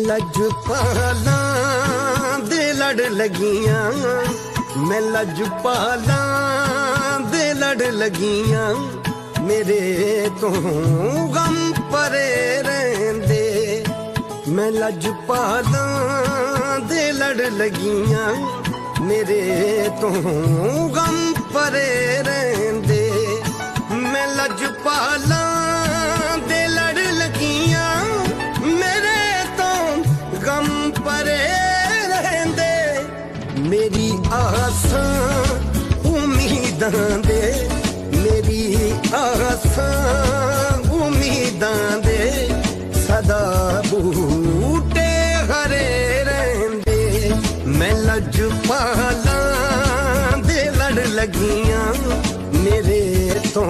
लजपाला दे लड़ लगियां, मैं लजपाला दे लड़ लगियां, मेरे तो गम परे रहंदे। मैं लजपाला दे लड़ लगियां, मेरे तो गम परे रहंदे। मैं लजपाला दे लड़ लगियां, मेरे तो गम परे रहंदे। मेरी आसां उम्मीदां दे, मेरी आसां उम्मीदां दे, सदा बूटे हरे रहंदे। मैं लजपाला दे लड़ लगियां, मेरे तो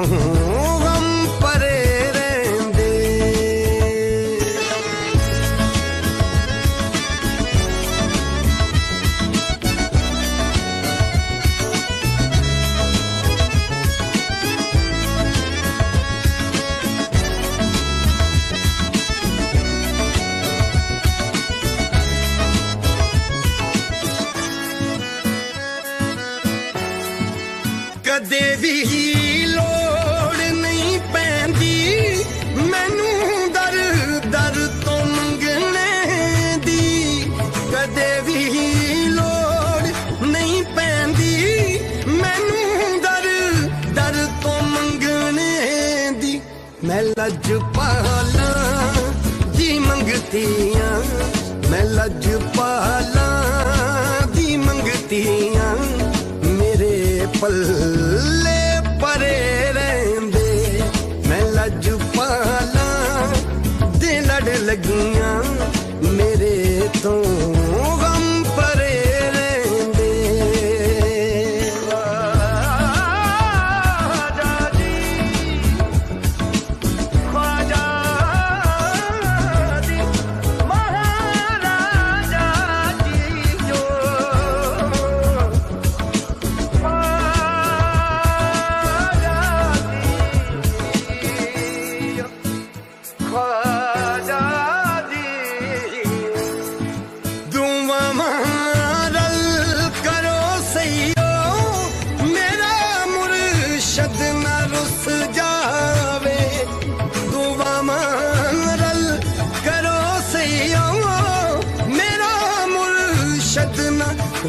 गम परे रहंदे। कदे भी लोड़ नहीं पैंदी मैनू दर दर तो मंगने दी। कदे भी लोड़ नहीं पैंदी मैनू दर दर तो मंगने दी। मैं लजपाला दी मंगतियां, मैं लजपाला दी मंगतियां, मेरे पल्ले परे रहंदे। मैं लजपाला दे लड़ लगियां, मेरे तो गम परे रहंदे। ख्वाजा जी, ख्वाजा जी, महाराजा जी जो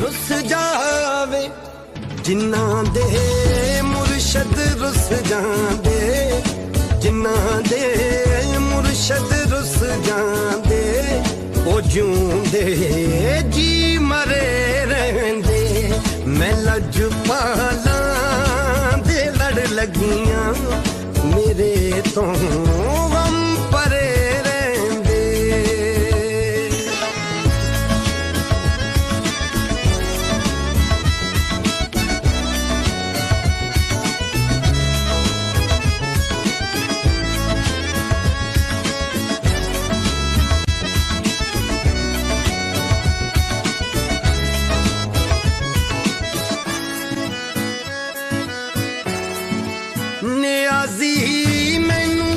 रुस जावे। जिन्ना दे मुर्शद रुस जांदे, जिन्ना दे मुर्शद रुस जांदे, ओ जूंदे जी मरे रहंदे। मैं लजपाला दे लड़ लगियां, मेरे तो गम परे रहंदे। नियाज़ी मैनू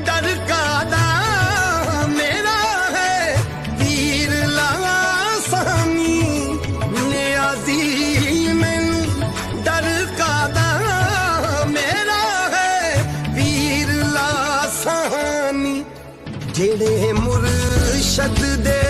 डर कादा, मेरा है पीर लासानी। नियाज़ी मैनू डर कादा, मेरा है पीर लासानी। जेड़े मुर्शद दे